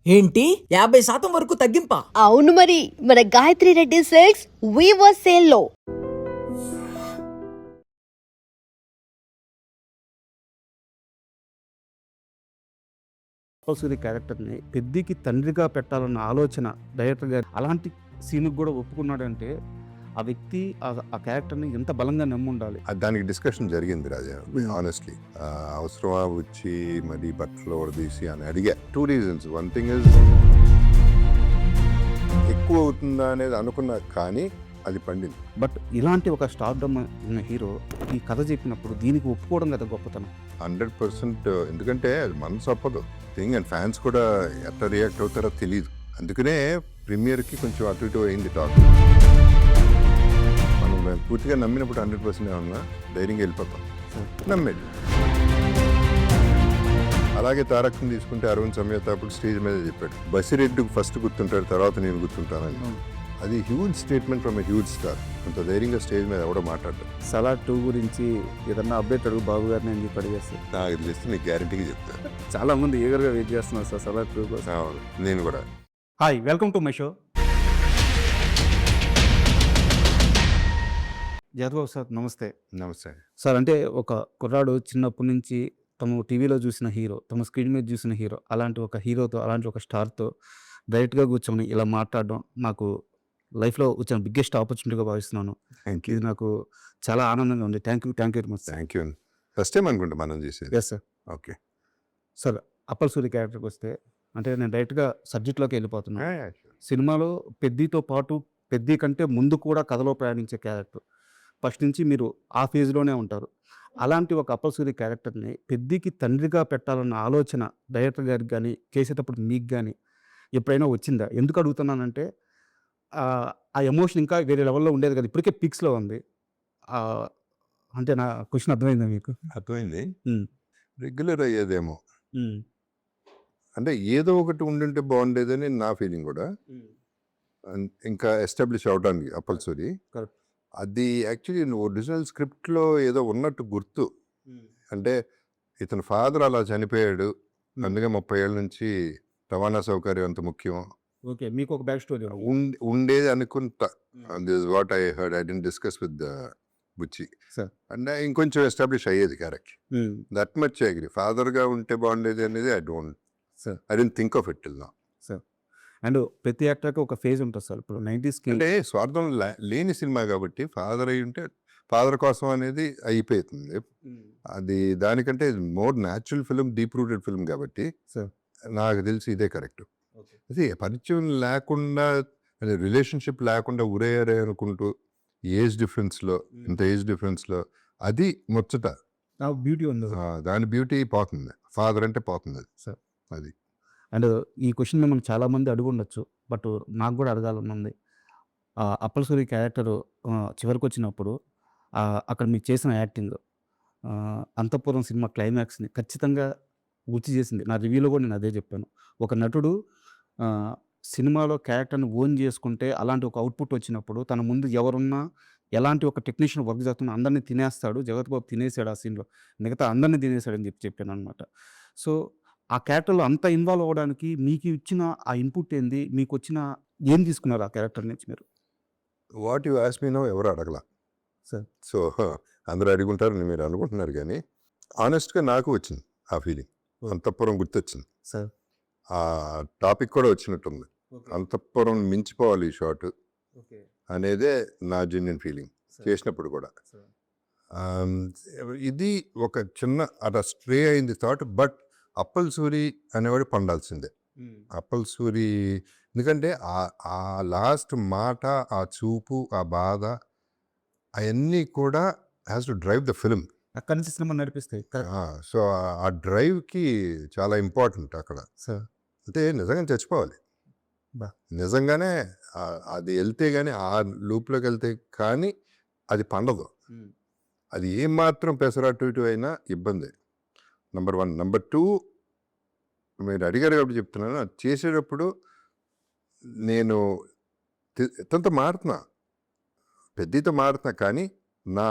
ఏంటి 50% వరకు తగ్గింపా? అవును మరి మన Gayatri Reddy silks weaver sale లో కంపల్సరీ క్యారెక్టర్ని పెద్దికి తండ్రిగా పెట్టాలన్న ఆలోచన డైరెక్టర్ గారు అలాంటి సీన్కి కూడా ఒప్పుకున్నాడంటే ఆ వ్యక్తి ఆ క్యారెక్టర్ని ఎంత బలంగా నమ్ముండాలి. దానికి డిస్కషన్ జరిగింది రాజా. ఆనెస్ట్లీ అవసరమా వచ్చి మరి బట్టలు తీసి అని అడిగా. 2 reasons. 1 thing is ఎక్కువ అవుతుందా అనేది అనుకున్నా, కానీ అది పండింది. బట్ ఇలాంటి ఒక స్టార్డమ్ ఉన్న హీరో ఈ కథ చెప్పినప్పుడు దీనికి ఒప్పుకోవడం కదా గొప్పతనం. 100% ఎందుకంటే అది మనసు ఒప్పదు థింగ్, అండ్ ఫ్యాన్స్ కూడా ఎట్లా రియాక్ట్ అవుతారో తెలియదు. అందుకనే ప్రీమియర్కి కొంచెం అటు ఇటు అయింది టాక్. మనం పూర్తిగా నమ్మినప్పుడు 100% ఏమన్నా ధైర్యంగా వెళ్ళిపోతాం. నమ్మేది. అలాగే తారక్ని తీసుకుంటే అరవింద్ సమేత అప్పుడు స్టేజ్ మీద చెప్పాడు, బసిరెడ్డి ఫస్ట్ గుర్తుంటాడు, తర్వాత నేను గుర్తుంటానని. అది huge statement from a huge star. అంత ధైర్యంగా స్టేజ్ మీద ఎవడో మాట్లాడతాడు. సలార్ 2 గురించి ఏదన్నా అప్డేట్ అడుగు బాబు గారిని అని చెప్పి అడిగేస్తారు. నాకు తెలిస్తే నీకు గ్యారంటీగా చెప్తాను. చాలా మంది ఈగర్గా వెయిట్ చేస్తున్నారు సార్ సలార్ 2 కోసం. నేను కూడా. Hi, welcome to my show. Jadhav sir నమస్తే. నమస్తే. సార్, అంటే ఒక కుర్రాడు చిన్నప్పటి నుంచి తను టీవీలో చూసిన హీరో, తమ స్క్రీన్ మీద చూసిన హీరో, అలాంటి ఒక హీరోతో, అలాంటి ఒక స్టార్తో డైరెక్ట్గా కూర్చొని ఇలా మాట్లాడడం నాకు లైఫ్లో వచ్చిన బిగ్గెస్ట్ ఆపర్చునిటీగా భావిస్తున్నాను. ఇది నాకు చాలా ఆనందంగా ఉంది. Thank you very much. Thank you. First time అనుకుంటా మనం చేసేది. Yes sir. Okay sir, Appal Suri క్యారెక్టర్కి వస్తే, అంటే నేను డైరెక్ట్గా సబ్జెక్ట్లోకి వెళ్ళిపోతున్నాను. సినిమాలో పెద్దితో పాటు పెద్ది కంటే ముందు కూడా కథలో ప్రయాణించే క్యారెక్టర్. ఫస్ట్ నుంచి మీరు ఆ ఫేజ్లోనే ఉంటారు. అలాంటి ఒక అప్పల్ సూరి క్యారెక్టర్ని పెద్దికి తండ్రిగా పెట్టాలన్న ఆలోచన డైరెక్టర్ గారికి కానీ, చేసేటప్పుడు మీకు కానీ ఎప్పుడైనా వచ్చిందా? ఎందుకు అడుగుతున్నానంటే ఆ ఎమోషన్ ఇంకా వేరే లెవెల్లో ఉండేది కదా, ఇప్పటికే పిక్స్లో ఉంది. అంటే నా క్వశ్చన్ అర్థమైందా మీకు? అర్థమైంది. రెగ్యులర్ అయ్యేదేమో, అంటే ఏదో ఒకటి ఉండుంటే బాగుండేదని నా ఫీలింగ్ కూడా. ఇంకా ఎస్టాబ్లిష్ అవడానికి అప్పల్ సూరి కరెక్ట్. అది యాక్చువల్లీ ఒరిజినల్ స్క్రిప్ట్లో ఏదో ఉన్నట్టు గుర్తు. అంటే ఇతని ఫాదర్ అలా చనిపోయాడు, అందుకే 30 ఏళ్ళ నుంచి రవాణా సౌకర్యం అంత ముఖ్యం ఓకే, మీకు ఒక బ్యాక్ స్టోరీ ఉండేది అనుకుంటా. This what I heard. I didn't discuss with Buchi. Sir. And ఇంకొంచెం ఎస్టాబ్లిష్ అయ్యేది character. That much I agree. ఫాదర్గా ఉంటే బాగుండేది అనేది I don't think of it till now. And ప్రతి యాక్టర్కి ఒక ఫేజ్ ఉంటుంది సార్. ఇప్పుడు 90s అంటే స్వార్థం లేని సినిమా కాబట్టి ఫాదర్ అయి ఉంటే ఫాదర్ కోసం అనేది అయిపోతుంది. అది దానికంటే more natural film, deep rooted film కాబట్టి నాకు తెలిసి ఇదే కరెక్ట్. అది పరిచయం లేకుండా, రిలేషన్షిప్ లేకుండా ఉరేయరే అనుకుంటూ ఏజ్ డిఫరెన్స్లో, ఇంత ఏజ్ డిఫరెన్స్లో అది ముచ్చట, బ్యూటీ ఉంది. దాని బ్యూటీ పోతుంది. ఫాదర్ అంటే పోతుంది అది. సార్, అది. అండ్ ఈ క్వశ్చన్ మిమ్మల్ని చాలామంది అడుగు ఉండొచ్చు, బట్ నాకు కూడా అడగాలని ఉంది. అప్పల్ సూరి క్యారెక్టర్ చివరికి వచ్చినప్పుడు అక్కడ మీరు చేసిన యాక్టింగ్, అంతఃపురం సినిమా క్లైమాక్స్ని ఖచ్చితంగా గుర్తు చేసింది. నా రివ్యూలో కూడా నేను అదే చెప్పాను. ఒక నటుడు సినిమాలో క్యారెక్టర్ని ఓన్ చేసుకుంటే అలాంటి ఒక అవుట్పుట్ వచ్చినప్పుడు తన ముందు ఎవరున్నా, ఎలాంటి ఒక టెక్నీషియన్ వర్క్ చేస్తున్నా అందరినీ తినేస్తాడు. జగత్ బాబు తినేసాడు ఆ సీన్లో, మిగతా అందరినీ తినేసాడని చెప్పాను అనమాట. సో ఆ క్యారెక్టర్లో అంత ఇన్వాల్వ్ అవ్వడానికి మీకు ఇచ్చిన ఆ ఇన్పుట్ ఏంది? మీకు వచ్చిన ఏం తీసుకున్నారు ఆ క్యారెక్టర్ నుంచి మీరు? What you ask me now ఎవరు అడగల సార్. సో అందరూ అడుగుంటారని మీరు అనుకుంటున్నారు, కానీ ఆనెస్ట్గా నాకు వచ్చింది ఆ ఫీలింగ్. అంతఃపురం గుర్తొచ్చింది సార్. ఆ టాపిక్ కూడా వచ్చినట్టుంది. అంతఃపురం మించిపోవాలి ఈ షాట్ అనేదే నా జెన్యున్ ఫీలింగ్ చేసినప్పుడు కూడా. ఇది ఒక చిన్న అలా స్ట్రే అయింది థాట్. బట్ అప్పల్ సూరి అనేవాడు పండాల్సిందే. అప్పల్ సూరి ఎందుకంటే ఆ లాస్ట్ మాట, ఆ చూపు, ఆ బాధ, అవన్నీ కూడా has to drive the film. అక్కడి నుంచి సినిమా నడిపిస్తాయి. సో ఆ డ్రైవ్కి చాలా ఇంపార్టెంట్ అక్కడ. సార్, అంటే నిజంగా చచ్చిపోవాలి, నిజంగానే అది వెళ్తే కానీ, ఆ లూప్లోకి వెళ్తే కానీ అది పండదు. అది ఏమాత్రం పెసరట్టు ఇటు అయినా ఇబ్బంది. నెంబర్ 1. నెంబర్ 2, మీరు అడిగారు కాబట్టి చెప్తున్నాను, అది చేసేటప్పుడు నేను ఎంతో మారుతున్నా, పెద్దతో మారుతున్నా, కానీ నా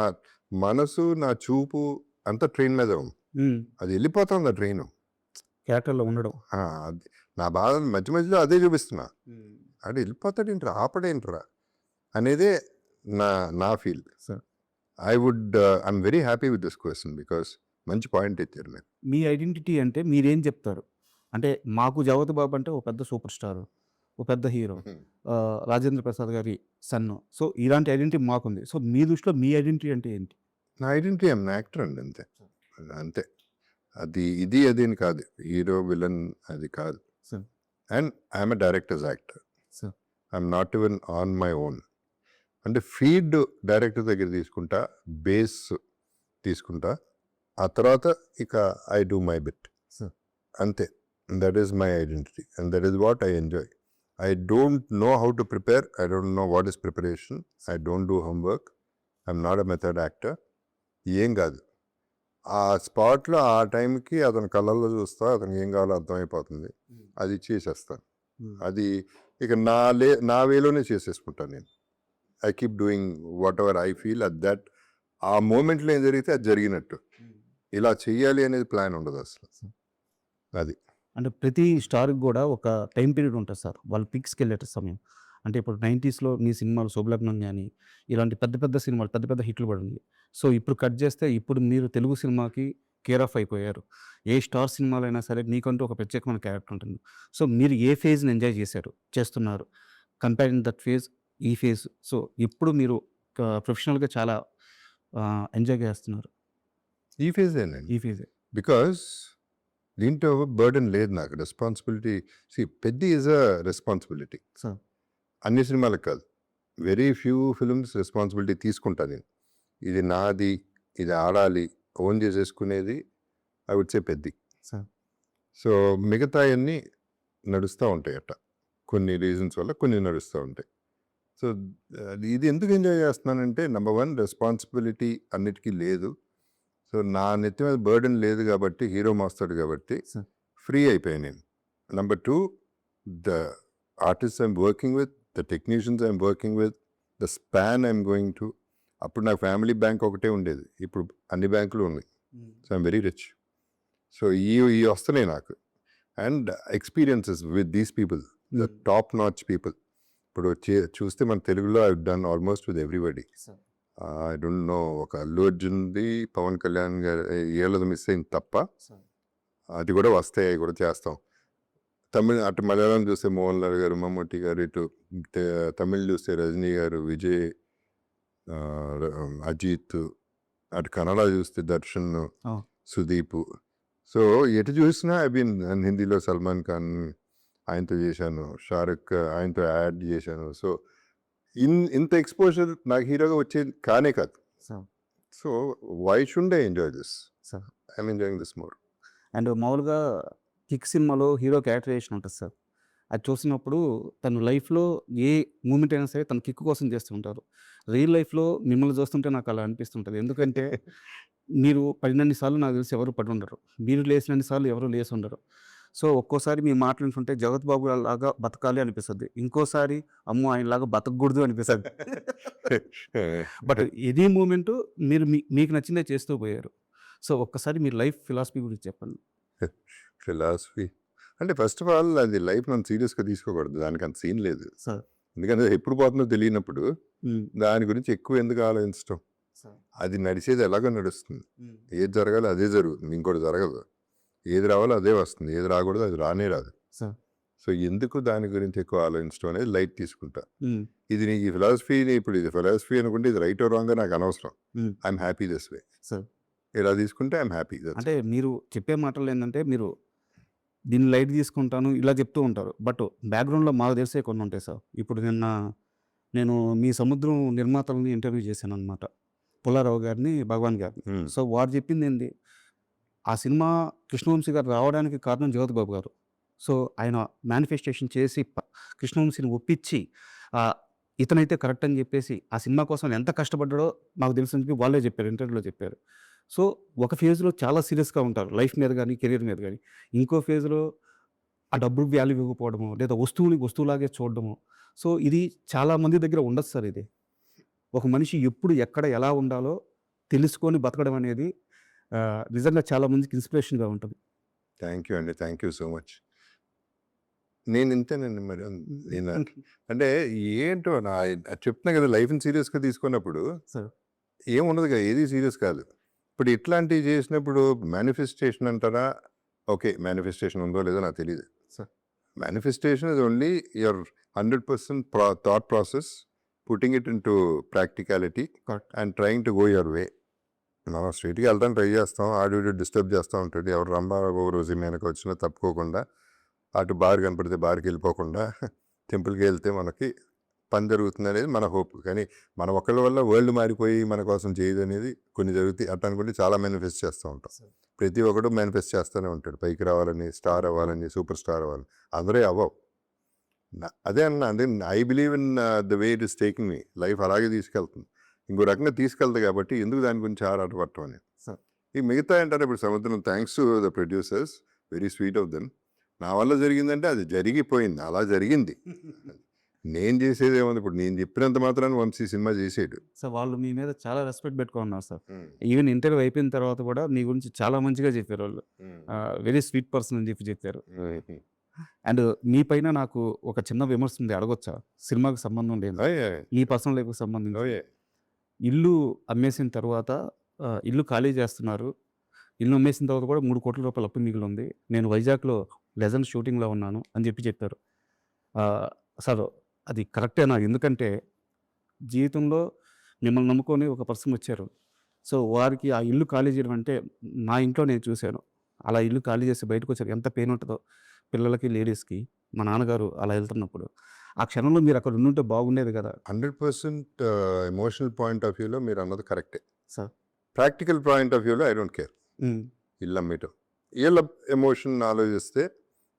మనసు, నా చూపు అంతా ట్రైన్ మీద ఉంది. అది వెళ్ళిపోతుంది ఆ ట్రైన్ క్యారెక్టర్లో ఉండడం. నా బాధ మధ్య మధ్యలో అదే చూపిస్తున్నా. అంటే వెళ్ళిపోతాడేంట్రా, ఆపడేంట్రా అనేదే నా feel. Sir I'm very happy with this question because మంచి పాయింట్ ఇచ్చారు మీరు. మీ ఐడెంటిటీ అంటే మీరేం చెప్తారు? అంటే మాకు జగపతి బాబు అంటే ఒక పెద్ద సూపర్ స్టార్, ఒక పెద్ద హీరో, రాజేంద్ర ప్రసాద్ గారి సన్ను. సో ఇలాంటి ఐడెంటిటీ మాకుంది. సో మీ దృష్టిలో మీ ఐడెంటిటీ అంటే ఏంటి? నా ఐడెంటిటీ ఐఎమ్ యాక్టర్ అండి, అంతే. అంతే, అది అది అని కాదు, హీరో విలన్ అది కాదు. Sir and I'm a director's actor. Sir I'm not even on my own. అంటే ఫీడ్ డైరెక్టర్ దగ్గర తీసుకుంటా, బేస్ తీసుకుంటా, ఆ తర్వాత ఇక I do my bit. Sir అంతే. That is my identity and that is what I enjoy. I don't know how to prepare. I don't know what is preparation. I don't do homework. I'm not a method actor. ఏం కాదు, ఆ స్పాట్లో ఆ టైంకి అతని కళ్ళల్లో చూస్తా, అతనికి ఏం కావాలో అర్థమైపోతుంది, అది చేసేస్తాను. అది ఇక నా వేలోనే చేసేసుకుంటాను నేను. I keep doing what ever I feel at that. ఆ మూమెంట్లో ఏం జరిగితే అది జరిగినట్టు. ఇలా చెయ్యాలి అనేది ప్లాన్ ఉండదు అసలు. అది అంటే ప్రతి స్టార్కి కూడా ఒక టైం పీరియడ్ ఉంటుంది సార్, వాళ్ళు పిక్స్కి వెళ్ళే సమయం. అంటే ఇప్పుడు 90స్లో మీ సినిమాలు శుభలగ్నం కానీ ఇలాంటి పెద్ద పెద్ద సినిమాలు, పెద్ద పెద్ద హిట్లు పడింది. సో ఇప్పుడు కట్ చేస్తే ఇప్పుడు మీరు తెలుగు సినిమాకి కేర్ ఆఫ్ అయిపోయారు. ఏ స్టార్ సినిమాలు అయినా సరే మీకంటూ ఒక ప్రత్యేకమైన క్యారెక్టర్ ఉంటుంది. సో మీరు ఏ ఫేజ్ని ఎంజాయ్ చేస్తున్నారు కంపేరింగ్ దట్ ఫేజ్, ఈ ఫేజ్. సో ఇప్పుడు మీరు ప్రొఫెషనల్గా చాలా ఎంజాయ్ చేస్తున్నారు ఈ ఫేజ్ ఏనండి. ఈ ఫేజే. బికాస్ దీంట్లో బర్డెన్ లేదు నాకు, రెస్పాన్సిబిలిటీ. పెద్ద ఈజ్ అ రెస్పాన్సిబిలిటీ. సార్ అన్ని సినిమాలకు కాదు, వెరీ ఫ్యూ ఫిల్మ్స్ రెస్పాన్సిబిలిటీ తీసుకుంటా నేను. ఇది నాది, ఇది ఆడాలి, ఓన్ చేసేసుకునేది I would say Peddi. Sir so మిగతా అన్నీ నడుస్తూ ఉంటాయి అట్ట, కొన్ని రీజన్స్ వల్ల కొన్ని నడుస్తూ ఉంటాయి. సో ఇది ఎందుకు ఎంజాయ్ చేస్తున్నానంటే, నెంబర్ 1 రెస్పాన్సిబిలిటీ అన్నిటికీ లేదు. సో నా నెత్తి మీద బర్డెన్ లేదు కాబట్టి, హీరో మోస్తాడు కాబట్టి సార్ ఫ్రీ అయిపోయాను నేను. Number 2, the artist I'm working with, the technicians I'm working with, the span I'm going to. అప్పుడు నాకు ఫ్యామిలీ బ్యాంక్ ఒకటే ఉండేది, ఇప్పుడు అన్ని బ్యాంకులు ఉన్నాయి. So I'm very rich. So ఈ వస్తున్నాయి నాకు. And experiences with these people, the top notch people. ఇప్పుడు చూస్తే మన తెలుగులో I done almost with everybody. Sir I don't no, ఒక అల్లు అర్జున్ది, పవన్ కళ్యాణ్ గారి ఏళ్ళది మిస్ అయింది తప్ప, సార్ అది కూడా వస్తాయి, అవి కూడా చేస్తాం. అటు మలయాళం చూస్తే మోహన్ లాల్ గారు, మమ్మూటి గారు, ఇటు తమిళ్ చూస్తే రజనీ గారు, విజయ్, అజిత్, అటు కన్నడ చూస్తే దర్శన్, సుదీప్. సో ఎటు చూసినా ఐ బీన్. హిందీలో సల్మాన్ ఖాన్, ఆయనతో చేశాను, షారుఖ్ ఆయనతో యాడ్ చేశాను. సో ఇంత ఎక్స్పోజర్ నాకు హీరోగా వచ్చేది కానే కాదు. Sir so why should I enjoy this? Sir I'm enjoying this more. And మామూలుగా కిక్ సినిమాలో హీరో క్యారెక్టరైజేషన్ ఉంటుంది సార్. అది చూసినప్పుడు తన లైఫ్లో ఏ మూమెంట్ అయినా సరే తన కిక్ కోసం చేస్తుంటారు. రియల్ లైఫ్లో మిమ్మల్ని చూస్తుంటే నాకు అలా అనిపిస్తుంటుంది. ఎందుకంటే మీరు పడినన్ని సార్లు నాకు తెలిసి ఎవరు పడి ఉండరు, మీరు లేచినన్ని సార్లు ఎవరు లేచి ఉండరు. సో ఒక్కోసారి మీ మాట్లాడుతుంటే జగత్ బాబు లాగా బతకాలి అనిపిస్తుంది, ఇంకోసారి అమ్మో ఆయనలాగా బతకూడదు అనిపిస్తుంది. బట్ ఇది మూమెంట్ మీరు మీకు నచ్చిందే చేస్తూ పోయారు. సో ఒక్కసారి మీ లైఫ్ ఫిలాసఫీ గురించి చెప్పండి. ఫిలాసఫీ అంటే ఫస్ట్ ఆఫ్ ఆల్ అది లైఫ్ నన్ను సీరియస్గా తీసుకోకూడదు, దానికి అంత సీన్ లేదు. సార్ ఎందుకంటే ఎప్పుడు పోతుందో తెలియనప్పుడు దాని గురించి ఎక్కువ ఎందుకు ఆలోచించడం. అది నడిచేది ఎలాగో నడుస్తుంది, ఏది జరగాలో అదే జరుగుతుంది, ఇంకోటి జరగదు. ఏది రావాలో అదే వస్తుంది, ఏది రాకూడదు అది రానే రాదు. సార్ సో ఎందుకు దాని గురించి ఎక్కువ ఆలోచించడం అనేది లైట్ తీసుకుంటా. ఇది నీకు ఈ ఫిలాసఫీని, ఇప్పుడు ఇది ఫిలాసఫీ అనుకుంటే ఇది రైట్ రాంగ్ నాకు అనవసరం. I'm happy this way. Sir ఇలా తీసుకుంటే ఐఎమ్ హ్యాపీ. అంటే మీరు చెప్పే మాటలు ఏంటంటే మీరు దీన్ని లైట్ తీసుకుంటాను ఇలా చెప్తూ ఉంటారు, బట్ బ్యాక్గ్రౌండ్లో మాకు తెలిసే కొన్ని ఉంటాయి సార్. ఇప్పుడు నేను మీ సముద్రం నిర్మాతలని ఇంటర్వ్యూ చేశాను అనమాట, పుల్లారావు గారిని, భగవాన్ గారిని. సో వారు చెప్పింది ఏంటి, ఆ సినిమా కృష్ణవంశీ గారు రావడానికి కారణం జ్యోతి బాబు గారు. సో ఆయన మేనిఫెస్టేషన్ చేసి కృష్ణవంశీని ఒప్పించి ఇతనైతే కరెక్ట్ అని చెప్పేసి ఆ సినిమా కోసం ఎంత కష్టపడ్డాడో నాకు తెలిసిన చెప్పి వాళ్ళే చెప్పారు, ఇంటర్వ్యూలో చెప్పారు. సో ఒక ఫేజ్లో చాలా సీరియస్గా ఉంటారు లైఫ్ మీద కానీ కెరీర్ మీద కానీ, ఇంకో ఫేజ్లో ఆ డబ్బులు వాల్యూ ఇవ్వకపోవడము లేదా వస్తువుని వస్తువులాగే చూడడము. సో ఇది చాలామంది దగ్గర ఉండదు సార్. ఇది ఒక మనిషి ఎప్పుడు ఎక్కడ ఎలా ఉండాలో తెలుసుకొని బతకడం అనేది నిజంగా చాలామందికి ఇన్స్పిరేషన్గా ఉంటుంది. థ్యాంక్ యూ అండి, థ్యాంక్ యూ సో మచ్. నేను ఇంతేనండి మరి. నేను అంటే ఏంటో చెప్తున్నా కదా, లైఫ్ని సీరియస్గా తీసుకున్నప్పుడు సార్ ఏముండదు కదా, ఏది సీరియస్ కాదు. ఇప్పుడు ఇట్లాంటివి చేసినప్పుడు మేనిఫెస్టేషన్ అంటారా? ఓకే, మేనిఫెస్టేషన్ ఉందో లేదో నాకు తెలియదు. Sir manifestation is only your 100% thought process putting it in to practicality correct. And trying to go your way. మనం స్ట్రైట్గా వెళ్తాం, ట్రై చేస్తాం, ఆడు డిస్టర్బ్ చేస్తూ ఉంటాడు. ఎవరు రంబాబు రోజు వెనక వచ్చినా తప్పుకోకుండా, అటు బార్ కనపడితే బార్కి వెళ్ళిపోకుండా టెంపుల్కి వెళ్తే మనకి పని జరుగుతుంది అనేది మన హోప్. కానీ మన ఒక్కళ్ళ వల్ల వరల్డ్ మారిపోయి మన కోసం చేయదు అనేది కొన్ని జరుగుతాయి. అట్లా అనుకుంటే చాలా మేనిఫెస్ట్ చేస్తూ ఉంటాం. ప్రతి ఒక్కడు మేనిఫెస్ట్ చేస్తూనే ఉంటాడు, పైకి రావాలని, స్టార్ అవ్వాలని, సూపర్ స్టార్ అవ్వాలని. అందరే అవ్వవు. అదే అన్న, అదే I believe in the way it is taking me. Life అలాగే తీసుకెళ్తుంది, ఇంకో రకంగా తీసుకెళ్తుంది. కాబట్టి ఎందుకు దాని గురించి ఆరాటపడటం అని. సార్ ఈ మిగతా ఏంటంటే ఇప్పుడు సముద్రం, thanks to the producers, very sweet of them. నా వల్ల జరిగిందంటే అది జరిగిపోయింది, అలా జరిగింది. నేను చేసేది ఏముంది, ఇప్పుడు నేను చెప్పినంత మాత్రాన్ని వంశీ సినిమా చేసేడు. సార్ వాళ్ళు మీ మీద చాలా రెస్పెక్ట్ పెట్టుకున్నారు సార్. ఈవెన్ ఇంటర్వ్యూ అయిపోయిన తర్వాత కూడా మీ గురించి చాలా మంచిగా చెప్పారు వాళ్ళు. వెరీ స్వీట్ పర్సన్ అని చెప్పారు. అండ్ మీ పైన నాకు ఒక చిన్న విమర్శ ఉంది, అడగొచ్చా? సినిమాకి సంబంధం లేదు, మీ పర్సనల్ లైఫ్కి సంబంధించి. ఇల్లు అమ్మేసిన తర్వాత ఇల్లు ఖాళీ చేస్తున్నారు. ఇల్లు అమ్మేసిన తర్వాత కూడా 3 కోట్ల రూపాయలు అప్పు మిగిలి ఉంది. నేను వైజాగ్లో లెజెండ్ షూటింగ్లో ఉన్నాను అని చెప్పారు. సార్ అది కరెక్టేనా? ఎందుకంటే జీవితంలో మిమ్మల్ని నమ్ముకొని ఒక పర్సన్ వచ్చారు. సో వారికి ఆ ఇల్లు ఖాళీ చేయడం అంటే, నా ఇంట్లో నేను చూశాను, అలా ఇల్లు ఖాళీ చేసి బయటకు వచ్చారు, ఎంత పెయిన్ ఉంటుందో పిల్లలకి, లేడీస్కి. మా నాన్నగారు అలా వెళ్తున్నప్పుడు ఆ క్షణంలో మీరు అక్కడ ఉండుంటే బాగుండేది కదా. 100% ఎమోషనల్ పాయింట్ ఆఫ్ వ్యూలో మీరు అన్నది కరెక్టే సార్ ప్రాక్టికల్ పాయింట్ ఆఫ్ వ్యూలో ఐ డోంట్ కేర్. ఇల్లు అమ్మేయటం, వీళ్ళ ఎమోషన్ ఆలోచిస్తే,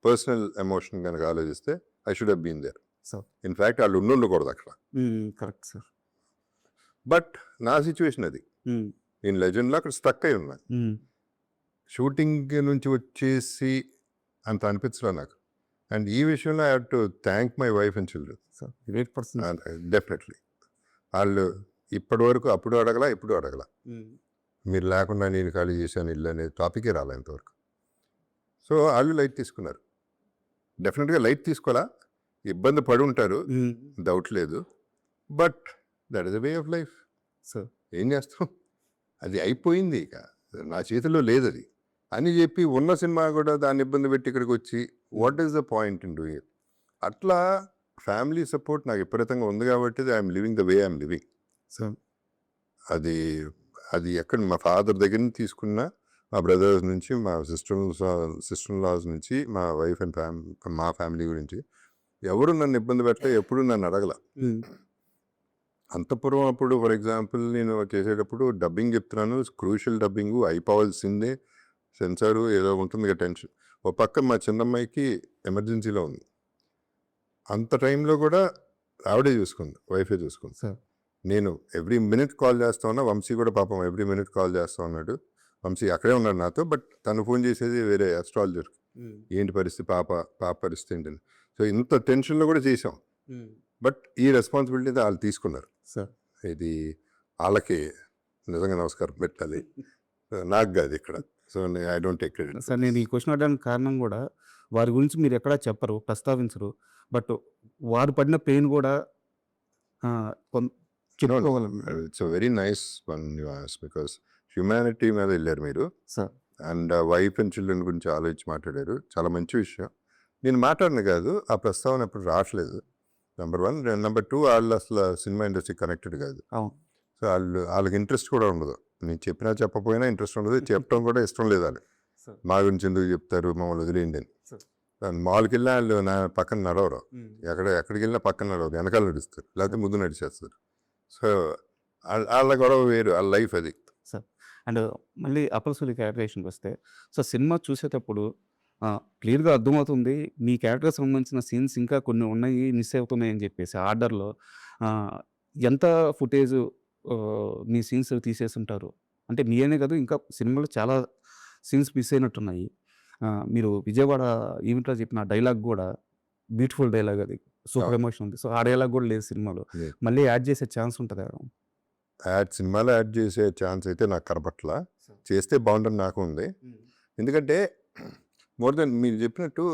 పర్సనల్ ఎమోషన్ కనుక ఆలోచిస్తే I should have been there. Sir in fact వాళ్ళు ఉండకూడదు అక్కడ. Correct sir. బట్ నా సిచ్యువేషన్ అది, నేను లెజెండ్లో అక్కడ స్టక్ అయి ఉన్నాను. షూటింగ్ నుంచి వచ్చేసి అంత అనిపించలే నాకు. అండ్ ఈ విషయంలో I have to thank my wife and children. Sir great person. Definitely వాళ్ళు ఇప్పటి వరకు అప్పుడు అడగల, ఇప్పుడు అడగల. మీరు లేకుండా నేను ఖాళీ చేశాను ఇల్లు అనేది టాపికే రాలే ఇంతవరకు. సో వాళ్ళు లైట్ తీసుకున్నారు, డెఫినెట్గా లైట్ తీసుకోవాలా, ఇబ్బంది పడి ఉంటారు, డౌట్ లేదు. But that is the way of life. Sir ఏం చేస్తాం, అది అయిపోయింది, ఇక నా చేతిలో లేదు అది అని చెప్పి ఉన్న సినిమా కూడా దాన్ని ఇబ్బంది పెట్టి ఇక్కడికి వచ్చి what is the point in doing it. అట్లా ఫ్యామిలీ సపోర్ట్ నాకు విపరీతంగా ఉంది కాబట్టి I'm living the way I'm living. Sir అది అది ఎక్కడ మా ఫాదర్ దగ్గర నుంచి తీసుకున్నా, మా బ్రదర్స్ నుంచి, మా సిస్టర్ లాస్ నుంచి, మా వైఫ్ అండ్ మా ఫ్యామిలీ గురించి ఎవరు నన్ను ఇబ్బంది పెట్టలే, ఎప్పుడు నన్ను అడగల. అంతపురం అప్పుడు ఫర్ ఎగ్జాంపుల్ నేను చేసేటప్పుడు డబ్బింగ్ చెప్తున్నాను, క్రూషియల్ డబ్బింగ్ అయిపోవాల్సిందే, సెన్సారు ఏదో ఉంటుంది కదా టెన్షన్. ఓ పక్క మా చిన్నమ్మాయికి ఎమర్జెన్సీలో ఉంది, అంత టైంలో కూడా ఆవిడే చూసుకుంది, వైఫే చూసుకుంది. సార్ నేను ఎవ్రీ మినిట్ కాల్ చేస్తా ఉన్నా, వంశీ కూడా పాపం ఎవ్రీ మినిట్ కాల్ చేస్తూ ఉన్నాడు. వంశీ అక్కడే ఉన్నాడు నాతో, బట్ తను ఫోన్ చేసేది వేరే అస్ట్రాలజర్, ఏంటి పరిస్థితి, పాప పరిస్థితి ఏంటని. సో ఇంత టెన్షన్లో కూడా చేసాం. బట్ ఈ రెస్పాన్సిబిలిటీ వాళ్ళు తీసుకున్నారు. సార్ ఇది వాళ్ళకి నిజంగా నమస్కారం పెట్టాలి, నాకు కాదు ఇక్కడ. So I don't take credit. Sir నేను ఈ క్వశ్చన్ అడగడానికి కారణం కూడా, వారి గురించి మీరు ఎక్కడా చెప్పరు, ప్రస్తావించరు, బట్ వారు పడిన పెయిన్ కూడా చెప్పుకోగలను. It's very nice one you ask, because humanity మీద వెళ్ళారు మీరు. Sir and wife and children గురించి ఆలోచించి మాట్లాడారు, చాలా మంచి విషయం. నేను మాట్లాడిన కాదు, ఆ ప్రస్తావన ఎప్పుడు రావట్లేదు, నెంబర్ 1. నెంబర్ 2, వాళ్ళు అసలు సినిమా ఇండస్ట్రీ కనెక్టెడ్ కాదు. అవును. సో వాళ్ళకి ఇంట్రెస్ట్ కూడా ఉండదు, నేను చెప్పినా చెప్పకపోయినా ఇంట్రెస్ట్ ఉండదు, చెప్పడం కూడా ఇష్టం లేదు. వాళ్ళు మా గురించి ఎందుకు చెప్తారు, మమ్మల్ని వదిలేయండి అని. మాల్కి వెళ్ళినా వాళ్ళు నా పక్కన నడవరు, ఎక్కడికి వెళ్ళినా పక్కన నడవరు, వెనకాల నడుస్తారు, లేకపోతే ముందు నడిచేస్తారు. సో వాళ్ళ గొడవ వేరు, వాళ్ళ లైఫ్ అది. సార్ అండ్ మళ్ళీ అప్పలసూరి క్యారెక్టరేషన్కి వస్తే, సో సినిమా చూసేటప్పుడు క్లియర్గా అర్థమవుతుంది మీ క్యారెక్టర్కి సంబంధించిన సీన్స్ ఇంకా కొన్ని ఉన్నాయి, మిస్ అవుతున్నాయి అని చెప్పేసి. ఆర్డర్లో ఎంత ఫుటేజ్ మీ సీన్స్ తీసేసి ఉంటారు అంటే, మీనే కాదు ఇంకా సినిమాలో చాలా సీన్స్ మిస్ అయినట్టున్నాయి. మీరు విజయవాడ ఈవెంట్లో చెప్పిన డైలాగ్ కూడా బ్యూటిఫుల్ డైలాగ్, అది సూపర్ ఎమోషన్ ఉంది. సో ఆ డైలాగ్ కూడా లేదు సినిమాలో, మళ్ళీ యాడ్ చేసే ఛాన్స్ ఉంటుంది. సినిమాలో యాడ్ చేసే ఛాన్స్ అయితే నాకు కనపట్ల, చేస్తే బాగుంటుంది నాకు ఉంది. ఎందుకంటే మోర్ దెన్ మీరు చెప్పినట్టు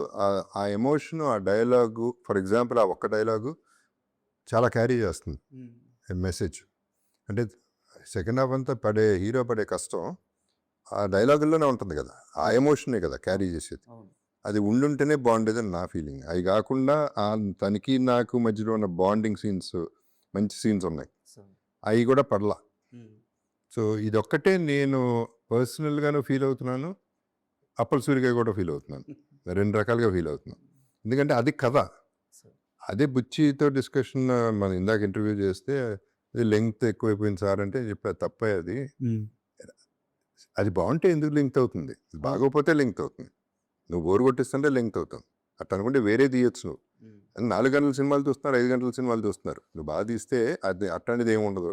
ఆ ఎమోషన్, ఆ డైలాగు, ఫర్ ఎగ్జాంపుల్ ఆ ఒక్క డైలాగు చాలా క్యారీ చేస్తుంది మెసేజ్. అంటే సెకండ్ హాఫ్ అంతా హీరో పడే కష్టం ఆ డైలాగుల్లోనే ఉంటుంది కదా, ఆ ఎమోషనే కదా క్యారీ చేసేది. అది ఉండుంటేనే బాగుండేదని నా ఫీలింగ్. అవి కాకుండా తనకి నాకు మధ్యలో ఉన్న బాండింగ్ సీన్స్, మంచి సీన్స్ ఉన్నాయి, అవి కూడా పడలా. సో ఇదొక్కటే నేను పర్సనల్గాను ఫీల్ అవుతున్నాను, అప్పల్ సూరిగా కూడా ఫీల్ అవుతున్నాను, 2 రకాలుగా ఫీల్ అవుతున్నాను. ఎందుకంటే అది కథ. అదే బుచ్చితో డిస్కషన్ మనం ఇందాక ఇంటర్వ్యూ చేస్తే ఇది లెంగ్త్ ఎక్కువైపోయింది సార్ అంటే చెప్పా, తప్పే అది. అది బాగుంటే ఎందుకు లింక్ అవుతుంది, బాగోపోతే లింక్ అవుతుంది. నువ్వు బోరు కొట్టిస్తుంటే లింక్ అవుతావు. అట్లా అనుకుంటే వేరే తీయొచ్చు. నువ్వు 4 గంటల సినిమాలు చూస్తున్నారు, 5 గంటల సినిమాలు చూస్తున్నారు, నువ్వు బాగా తీస్తే అది అట్లాంటిది ఏమి ఉండదు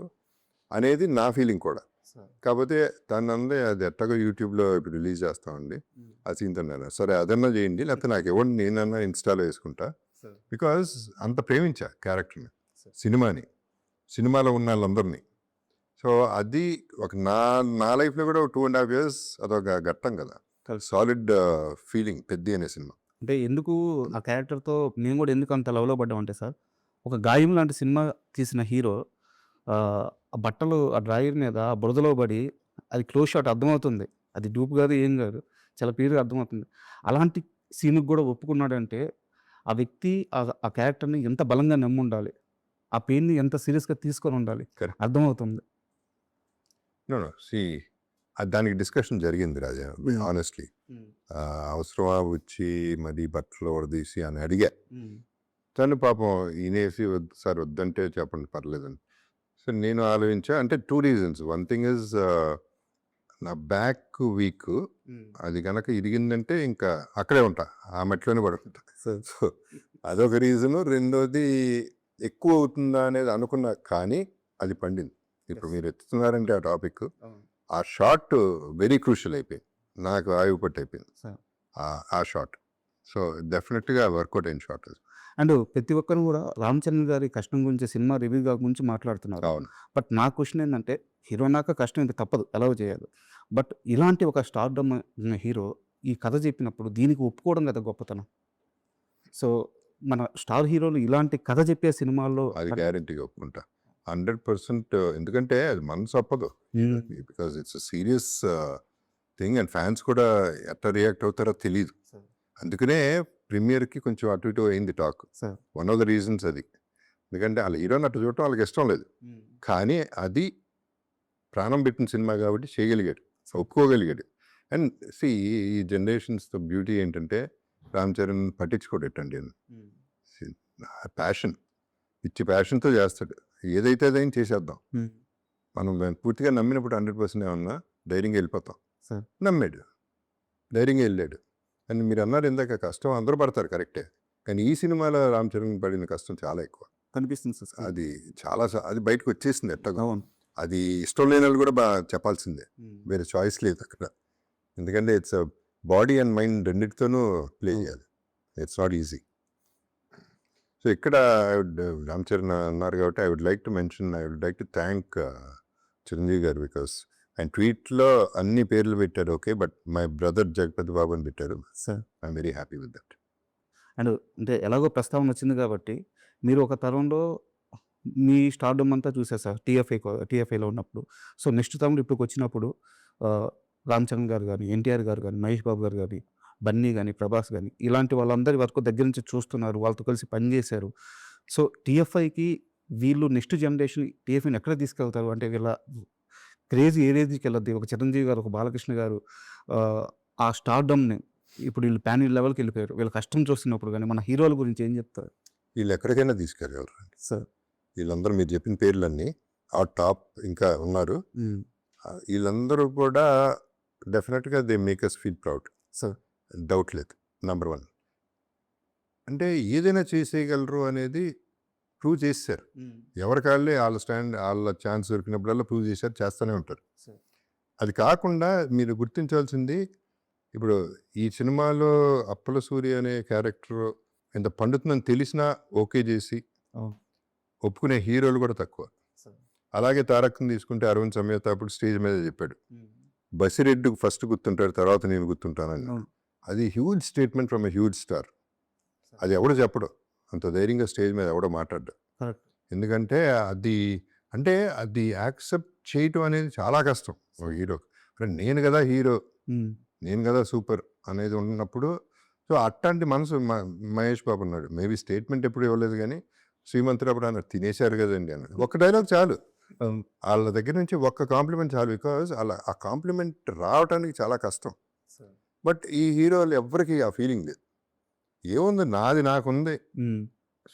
అనేది నా ఫీలింగ్ కూడా. కాకపోతే దాన్ని అందే అది ఎట్టగా యూట్యూబ్లో ఇప్పుడు రిలీజ్ చేస్తామండి ఆ సీన్ తిన్నాను, సరే అదన్నా చేయండి, లేకపోతే నాకు ఇవ్వండి, నేనన్నా ఇన్స్టాలో వేసుకుంటా. బికాజ్ అంత ప్రేమించా క్యారెక్టర్ని, సినిమాలో ఉన్న వాళ్ళందరినీ. సో అది ఒక నా లైఫ్లో కూడా 2.5 years అదొక ఘట్టం కదా, సాలిడ్ ఫీలింగ్ పెద్ద అనే సినిమా. అంటే ఎందుకు ఆ క్యారెక్టర్తో నేను కూడా ఎందుకు అంత లవ్లో పడ్డామంటే సార్, ఒక గాయం లాంటి సినిమా తీసిన హీరో ఆ బట్టలు ఆ డ్రాయర్ మీద ఆ బురదలో పడి అది క్లోజ్ షాట్ అర్థమవుతుంది, అది డూప్ కాదు ఏం కాదు, చాలా క్లియర్గా అర్థమవుతుంది. అలాంటి సీన్కి కూడా ఒప్పుకున్నాడంటే ఆ వ్యక్తి ఆ క్యారెక్టర్ని ఎంత బలంగా నమ్మి ఉండాలి, ఆ పెయిన్ని ఎంత సీరియస్గా తీసుకొని ఉండాలి, Correct. అర్థమవుతుంది. దానికి డిస్కషన్ జరిగింది రాజా, ఆనెస్ట్లీ. అవసరమా వచ్చి మరి బట్టలు వడదీసి అని అడిగా. తను పాపం ఈనేసి సార్ వద్దంటే చెప్పండి పర్లేదని. సో నేను ఆలోచించా, అంటే 2 reasons. వన్ థింగ్ ఇస్ నా బ్యాక్ వీక్, అది కనుక ఇరిగిందంటే ఇంకా అక్కడే ఉంటా, ఆ మెట్లోనే పడుకుంటా. సో అదొక రీజను. రెండోది ఎక్కువ అవుతుందా అనేది అనుకున్నా, కానీ అది పండింది. ఇప్పుడు మీరు ఎత్తుతున్నారంటే ఆ టాపిక్, ఆ షాట్ వెరీ క్రూషియల్ అయిపోయింది, నాకు ఆయుపట్టు అయిపోయింది ఆ షాట్. సో డెఫినెట్గా వర్కౌట్ అయిన షాట్. అండ్ ప్రతి ఒక్కరు కూడా రామ్ చరణ్ గారి కష్టం గురించి, సినిమా రివ్యూ గురించి మాట్లాడుతున్నారు. అవును. బట్ నా క్వశ్చన్ ఏంటంటే, హీరోనాక కష్టం ఇంక తప్పదు, ఎలా చేయాలి. బట్ ఇలాంటి ఒక స్టార్డమ్ ఉన్న హీరో ఈ కథ చెప్పినప్పుడు దీనికి ఒప్పుకోవడం కదా గొప్పతనం. సో మన స్టార్ హీరోలు ఇలాంటి కథ చెప్పే సినిమాల్లో అది గ్యారంటీగా ఒప్పుకుంటా 100%. ఎందుకంటే అది మనసు ఒప్పదు, because it's serious thing and fans కూడా ఎట్లా రియాక్ట్ అవుతారో తెలియదు. అందుకనే ప్రీమియర్కి కొంచెం అటు ఇటు అయింది talk. One of the reasons అది. ఎందుకంటే వాళ్ళ హీరోని అట్లా చూడటం వాళ్ళకి ఇష్టం లేదు, కానీ అది ప్రాణం పెట్టిన సినిమా కాబట్టి చేయగలిగాడు, ఒప్పుకోగలిగాడు. అండ్ ఈ జనరేషన్స్తో బ్యూటీ ఏంటంటే రామ్ చరణ్ పట్టించుకోడేటండి, ప్యాషన్, పిచ్చి ప్యాషన్తో చేస్తాడు, ఏదైతే అదైనా చేసేద్దాం. మనం పూర్తిగా నమ్మినప్పుడు 100% ఏమన్నా ధైర్యంగా వెళ్ళిపోతాం. నమ్మాడు, ధైర్యంగా వెళ్ళాడు. అండ్ మీరు అన్నారు ఇందాక కష్టం అందరూ పడతారు, కరెక్టే, కానీ ఈ సినిమాలో రామ్ చరణ్ పడిన కష్టం చాలా ఎక్కువ కనిపిస్తుంది సార్. అది చాలా అది బయటకు వచ్చేసింది ఎట్టగా. అది ఇష్టం లేని వాళ్ళు కూడా బాగా చెప్పాల్సిందే, వేరే చాయిస్ లేదు అక్కడ. ఎందుకంటే ఇట్స్ బాడీ అండ్ మైండ్ రెండింటితోనూ ప్లే చేయాలి, ఇట్స్ నాట్ ఈజీ. సో ఇక్కడ రామ్ చరణ్ అన్నారు కాబట్టి I would like to thank Chiranjeevi garu, because ఆయన ట్వీట్లో అన్ని పేర్లు పెట్టారు, okay, but my brother Jagapathi Babu అని పెట్టారు. Sir I'm very happy with that. And అంటే ఎలాగో ప్రస్తావన వచ్చింది కాబట్టి, మీరు ఒక తరంలో మీ స్టార్డమ్ అంతా చూసారు సార్ టీఎఫ్ఐలో ఉన్నప్పుడు. సో నెక్స్ట్ తరంలో ఇప్పుడు వచ్చినప్పుడు రామ్ చరణ్ గారు కానీ, ఎన్టీఆర్ గారు కానీ, మహేష్ బాబు గారు కానీ, బన్నీ కానీ, ప్రభాస్ కానీ, ఇలాంటి వాళ్ళందరి వరకు దగ్గర నుంచి చూస్తున్నారు, వాళ్ళతో కలిసి పనిచేశారు. సో టీఎఫ్ఐకి వీళ్ళు నెక్స్ట్ జనరేషన్ టీఎఫ్ఐని ఎక్కడ తీసుకెళ్తారు అంటే, వీళ్ళ క్రేజీ ఏ రేంజ్కి వెళ్ళద్ది. ఒక చిరంజీవి గారు, ఒక బాలకృష్ణ గారు ఆ స్టార్డమ్ని ఇప్పుడు వీళ్ళు ప్యాన్ లెవెల్కి వెళ్ళిపోయారు. వీళ్ళ కష్టం చూస్తున్నప్పుడు కానీ మన హీరోల గురించి ఏం చెప్తారు? వీళ్ళు ఎక్కడికైనా తీసుకెళ్ళగలరు సార్. వీళ్ళందరూ మీరు చెప్పిన పేర్లన్నీ ఆ టాప్ ఇంకా ఉన్నారు. వీళ్ళందరూ కూడా డెఫినెట్గా they make us feel proud sir, doubt లేదు. నెంబర్ 1 అంటే ఏదైనా చేసేయగలరు అనేది ప్రూవ్ చేశారు. ఎవరికాళ్ళే వాళ్ళ ఛాన్స్ దొరికినప్పుడల్లా ప్రూవ్ చేశారు, చేస్తూనే ఉంటారు. అది కాకుండా మీరు గుర్తించాల్సింది, ఇప్పుడు ఈ సినిమాలో అప్పల సూర్య అనే క్యారెక్టర్ ఎంత పండుతుందని తెలిసినా ఓకే చేసి ఒప్పుకునే హీరోలు కూడా తక్కువ. అలాగే తారక్ని తీసుకుంటే అరవింద్ సమేత అప్పుడు స్టేజ్ మీద చెప్పాడు, బసిరెడ్డి ఫస్ట్ గుర్తుంటాడు, తర్వాత నేను గుర్తుంటానని. అది huge statement from a huge star. అది ఎవడో చెప్పడు, అంత ధైర్యంగా స్టేజ్ మీద ఎవడో మాట్లాడ్డు. కరెక్ట్. ఎందుకంటే అది అంటే అది యాక్సెప్ట్ చేయటం అనేది చాలా కష్టం ఒక హీరో. నేను కదా హీరో, నేను కదా సూపర్ అనేది ఉన్నప్పుడు. సో అట్లాంటి మనసు మహేష్ బాబు ఉన్నాడు. మేబీ స్టేట్మెంట్ ఎప్పుడు ఇవ్వలేదు కానీ శ్రీమంతుడు అప్పుడు అన్నాడు తినేశారు కదండి అన్నాడు. ఒక్క డైలాగ్ చాలు, వాళ్ళ దగ్గర నుంచి ఒక్క కాంప్లిమెంట్ చాలు. బికాజ్ అలా ఆ కాంప్లిమెంట్ రావడానికి చాలా కష్టం. బట్ ఈ హీరోలు ఎవ్వరికి ఆ ఫీలింగ్ లేదు. ఏముంది, నాది నాకుంది,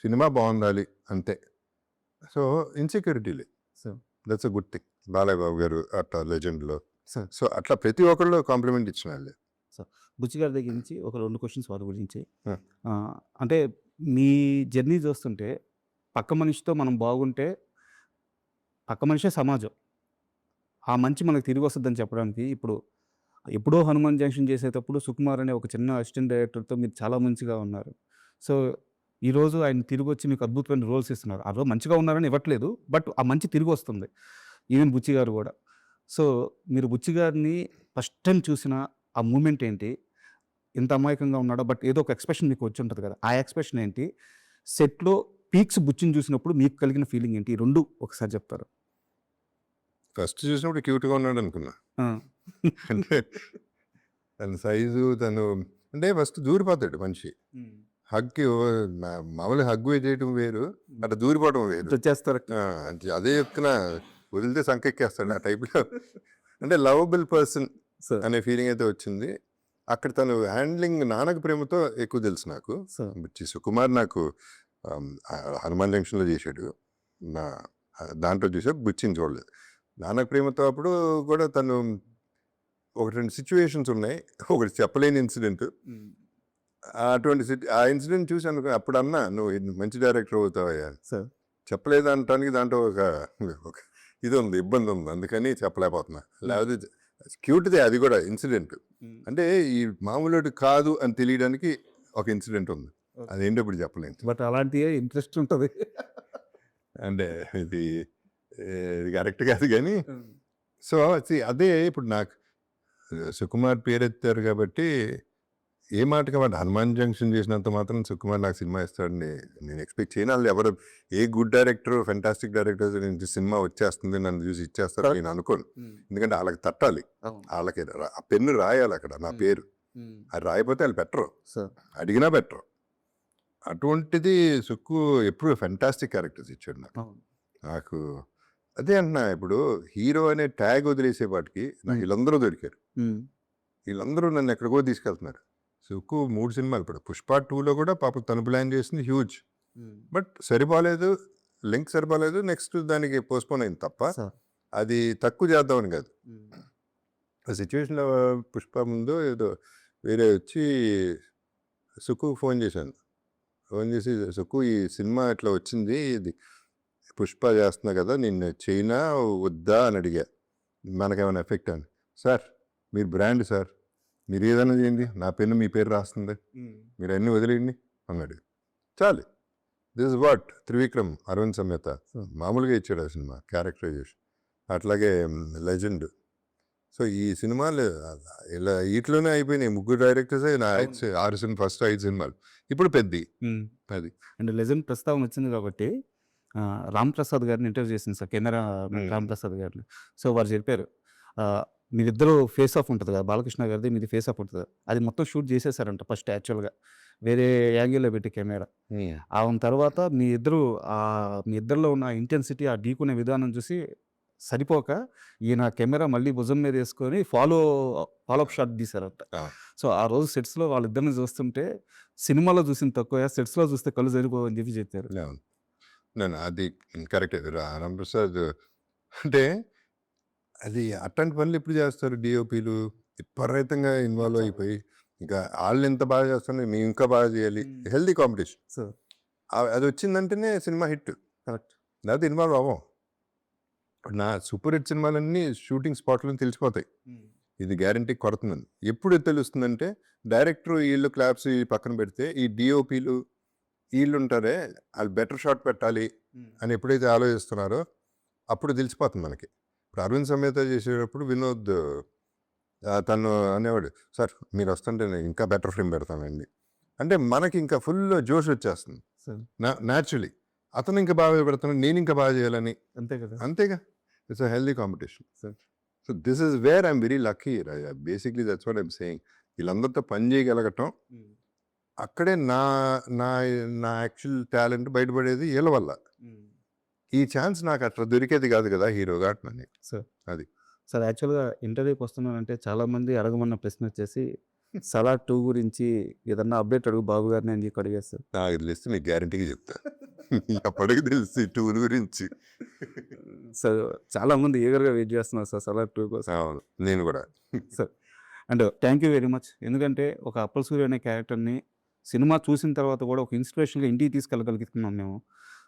సినిమా బాగుండాలి అంతే. సో ఇన్సెక్యూరిటీ లేదు. So that's a good thing. Balayya Babu garu అట్లా లెజెండ్లో. సార్ సో అట్లా ప్రతి ఒక్కళ్ళు కాంప్లిమెంట్ ఇచ్చిన వాళ్ళే. బుచ్చి గారి దగ్గర నుంచి ఒక 2 క్వశ్చన్స్ వారి గురించి. ఆ. అంటే మీ జర్నీ చూస్తుంటే పక్క మనిషితో మనం బాగుంటే పక్క మనిషే సమాజం, ఆ మంచి మనకు తిరిగి వస్తుందని చెప్పడానికి ఇప్పుడు ఎప్పుడో హనుమాన్ జంక్షన్ చేసేటప్పుడు సుకుమార్ అనే ఒక చిన్న అసిస్టెంట్ డైరెక్టర్తో మీరు చాలా మంచిగా ఉన్నారు. సో ఈరోజు ఆయన తిరిగి వచ్చి మీకు అద్భుతమైన రోల్స్ ఇస్తున్నారు. ఆ రోజు మంచిగా ఉన్నారని ఇవ్వట్లేదు, బట్ ఆ మంచి తిరిగి వస్తుంది. ఈవెన్ బుచ్చి గారు కూడా. సో మీరు బుచ్చి గారిని ఫస్ట్ టైం చూసిన ఆ మూమెంట్ ఏంటి? ఇంత అమాయకంగా ఉన్నాడో, బట్ ఏదో ఒక ఎక్స్ప్రెషన్ మీకు వచ్చి ఉంటుంది కదా, ఆ ఎక్స్ప్రెషన్ ఏంటి? సెట్లో పీక్స్ బుచ్చిని చూసినప్పుడు మీకు కలిగిన ఫీలింగ్ ఏంటి? ఈ 2 ఒకసారి చెప్తారు. ఫస్ట్ చూసినప్పుడు క్యూట్గా ఉన్నాడు అనుకున్నా. ఆ. అంటే తన సైజు, తను అంటే ఫస్ట్ దూరిపోతాడు మనిషి. హగ్కి మామూలు హగ్గు చేయటం వేరు, అట్లా దూరిపోవడం వేరు. వచ్చేస్తారు. అదే చెప్తున్నా, వదిలితే సంకెక్కేస్తాడు ఆ టైప్లో. అంటే లవబుల్ పర్సన్ సార్ అనే ఫీలింగ్ అయితే వచ్చింది. అక్కడ తను హ్యాండ్లింగ్ నాన్నకు ప్రేమతో ఎక్కువ తెలుసు నాకు. సార్ బుచ్చి సుకుమార్ నాకు హనుమాన్ జంక్షన్లో చేశాడు, నా దాంట్లో చూసా. బుచ్చిని చూడలేదు. నాన్నకు ప్రేమతో అప్పుడు కూడా తను 1-2 సిచ్యువేషన్స్ ఉన్నాయి. ఒకటి చెప్పలేని ఇన్సిడెంట్. అటువంటి ఆ ఇన్సిడెంట్ చూసి అనుకో అప్పుడు అన్నా, నువ్వు మంచి డైరెక్టర్ అవుతావయ్యా. సార్ చెప్పలేదు అనటానికి దాంట్లో ఒక ఇది ఉంది, ఇబ్బంది ఉంది, అందుకని చెప్పలేకపోతున్నా. లేకపోతే క్యూట్దే అది కూడా ఇన్సిడెంట్. అంటే ఈ మామూలు కాదు అని తెలియడానికి ఒక ఇన్సిడెంట్ ఉంది. అదేంటో ఇప్పుడు చెప్పలేదు. బట్ అలాంటివే ఇంట్రెస్ట్ ఉంటుంది. అంటే ఇది కరెక్ట్ కాదు కానీ. సో అదే ఇప్పుడు నాకు సుకుమార్ పేరెత్తారు కాబట్టి ఏ మాటగా వాడు హనుమాన్ జంక్షన్ చేసినంత మాత్రం సుకుమార్ నాకు సినిమా ఇస్తాడని నేను ఎక్స్పెక్ట్ చేయను. వాళ్ళు ఎవరు a good director, fantastic director నుంచి సినిమా వచ్చేస్తుంది నన్ను చూసి ఇచ్చేస్తారు నేను అనుకోను. ఎందుకంటే వాళ్ళకి తట్టాలి, వాళ్ళకి ఆ పెన్ను రాయాలి అక్కడ నా పేరు. అది రాయకపోతే వాళ్ళు పెట్టరు, అడిగినా పెట్టరు. అటువంటిది సుక్కు ఎప్పుడు ఫెంటాస్టిక్ క్యారెక్టర్స్ ఇచ్చాడు నాకు. అదే అంటున్నా, ఇప్పుడు హీరో అనే ట్యాగ్ వదిలేసేపాటికి నాకు వీళ్ళందరూ దొరికారు. వీళ్ళందరూ నన్ను ఎక్కడికో తీసుకెళ్తున్నారు. సుక్కు 3 సినిమాలు, ఇప్పుడు పుష్ప 2లో కూడా పాప తను ప్లాన్ చేసింది హ్యూజ్, బట్ సరిపోలేదు, లింక్ సరిపోలేదు, నెక్స్ట్ దానికి పోస్ట్పోన్ అయింది తప్ప అది తక్కువ చేద్దామని కాదు. ఆ సిచ్యువేషన్లో పుష్ప ముందు ఏదో వేరే వచ్చి సుక్కు ఫోన్ చేశాను. ఫోన్ చేసి, సుక్కు ఈ సినిమా ఇట్లా వచ్చింది, ఇది పుష్ప చేస్తున్నా కదా, నిన్ను చైనా వద్దా అని అడిగా, మనకేమైనా ఎఫెక్ట్ అని. సార్ మీరు బ్రాండ్ సార్, మీరు ఏదైనా చేయండి, నా పెన్ను మీ పేరు రాస్తుంది, మీరు అన్నీ వదిలేయండి అన్నాడు. చాలు. This is what Trivikram Aravinda Sametha మామూలుగా ఇచ్చాడు ఆ సినిమా క్యారెక్టరైజేషన్. అట్లాగే లెజెండ్. సో ఈ సినిమాలు ఇలా వీటిలోనే అయిపోయినాయి. 3 డైరెక్టర్స్ 6 సినిమా, ఫస్ట్ 5 సినిమాలు, ఇప్పుడు పెద్ద అది. అండ్ లెజెండ్ ప్రస్తావన వచ్చింది కాబట్టి రామ్ ప్రసాద్ గారిని ఇంటర్వ్యూ చేసింది సార్, కెమెరా రామ్ ప్రసాద్ గారిని. సో వారు చెప్పారు, మీరిద్దరు ఫేస్ ఆఫ్ ఉంటుంది కదా, బాలకృష్ణ గారిది మీది ఫేస్ ఆఫ్ ఉంటుంది, అది మొత్తం షూట్ చేసేసారంట ఫస్ట్ యాక్చువల్గా వేరే యాంగిల్లో పెట్టి కెమెరా. ఆ తర్వాత మీ ఇద్దరిలో ఉన్న ఇంటెన్సిటీ, ఆ ఢీకునే విధానం చూసి సరిపోక ఈయన కెమెరా మళ్ళీ భుజం మీద వేసుకొని ఫాలోఅప్ షాట్ తీశారంట. సో ఆ రోజు సెట్స్లో వాళ్ళిద్దరిని చూస్తుంటే సినిమాలో చూసిన తక్కువ, సెట్స్లో చూస్తే కళ్ళు సరిపోవని చెప్పి చెప్పారు. నేను అది కరెక్టే. రాంప్రసాద్ అంటే అది అట్లాంటి పనులు ఎప్పుడు చేస్తారు డిఓపీలు, విపరీతంగా ఇన్వాల్వ్ అయిపోయి, ఇంకా వాళ్ళు ఎంత బాగా చేస్తారు మేము ఇంకా బాగా చేయాలి, హెల్దీ కాంపిటీషన్. సో అది వచ్చిందంటేనే సినిమా హిట్. కరెక్ట్. లేకపోతే ఇన్వాల్వ్ అవ్వం. నా సూపర్ హిట్ సినిమాలన్నీ షూటింగ్ స్పాట్లో తెలిసిపోతాయి, ఇది గ్యారంటీ కొడుతుందని. ఎప్పుడు తెలుస్తుందంటే డైరెక్టర్ వీళ్ళు క్లాప్స్ పక్కన పెడితే ఈ డిఓపీలు వీళ్ళు ఉంటారే, వాళ్ళు బెటర్ షాట్ పెట్టాలి అని ఎప్పుడైతే ఆలోచిస్తున్నారో అప్పుడు తెలిసిపోతుంది మనకి. ఇప్పుడు అరవింద్ సమేత చేసేటప్పుడు వినోద్ తను అనేవాడు, సార్ మీరు వస్తుంటే నేను ఇంకా బెటర్ ఫ్రేమ్ పెడతానండి అంటే మనకి ఇంకా ఫుల్ జోష్ వచ్చేస్తుంది సార్ న్యాచురలీ. అతను ఇంకా బాగా పెడతాను, నేను ఇంకా బాగా చేయాలని. అంతే కదా అంతేగా, it's a healthy competition. Sir. So this is where I'm very lucky. Basically that's what I'm saying. వీళ్ళందరితో పని చేయగలగటం అక్కడే నా నా నా యాక్చువల్ టాలెంట్ బయటపడేది వీళ్ళ వల్ల. ఈ ఛాన్స్ నాకు అట్లా దొరికేది కాదు కదా హీరోగా అని. సార్ అది. సార్ యాక్చువల్గా ఇంటర్వ్యూకి వస్తున్నానంటే చాలామంది అడగమన్న ప్రశ్న వచ్చేసి సలార్ 2 గురించి ఏదన్నా అప్డేట్ అడుగు బాబు గారిని అని చెప్పి అడిగారు సార్. నాకు తెలిస్తే నీకు గ్యారంటీగా చెప్తా. అప్పటికి తెలిసి టూర్ గురించి. సార్ చాలామంది ఈగర్గా వెయిట్ చేస్తున్నారు సార్ సలార్ 2 కోసం. అవును, నేను కూడా. Sir and thank you very much. ఎందుకంటే ఒక అప్పల్ సూర్య అనే క్యారెక్టర్ని సినిమా చూసిన తర్వాత కూడా ఒక ఇన్స్పిరేషన్గా ఇంటికి తీసుకెళ్ళగలుగుతున్నాం మేము.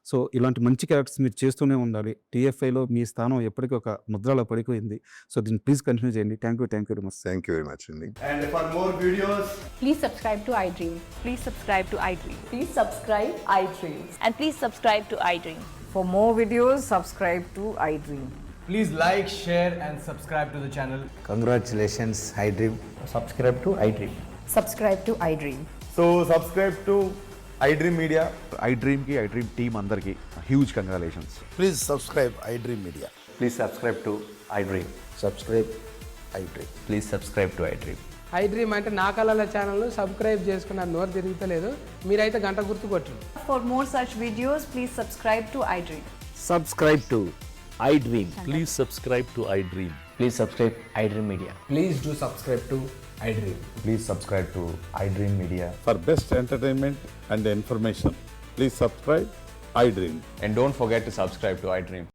సో ఇలాంటి మంచి క్యారెక్టర్స్ మీరు చేస్తూనే ఉండాలి. టీఎఫ్ఐలో మీ స్థానం ఎప్పటికీ ఒక ముద్రలో పడిపోయింది. సో దీన్ని ప్లీజ్ కంటిన్యూ చేయండి. Thank you very much. Thank you very much అండి. And for more videos, Please subscribe to iDream. Please subscribe to iDream. Please subscribe iDream. And please subscribe to iDream. For more videos, subscribe to iDream. please like, share, and subscribe to the channel. Congratulations, iDream. Subscribe to iDream. Subscribe to iDream. So subscribe to iDream Media. iDream team అందరికి huge congratulations. Please subscribe iDream Media. Please subscribe to iDream. Subscribe iDream. Please subscribe to iDream. iDream అంటే నా కళల ఛానల్ను subscribe చేసుకున్న నోరు తిరుగుతలేదు. మీరైతే గంట గుర్తు కొట్టండి. For more such videos, please subscribe to iDream. Subscribe to iDream. Please subscribe to iDream. Please subscribe iDream Media. Please do subscribe to iDream. Please subscribe to iDream Media. For best entertainment and information, please subscribe iDream. And don't forget to subscribe to iDream.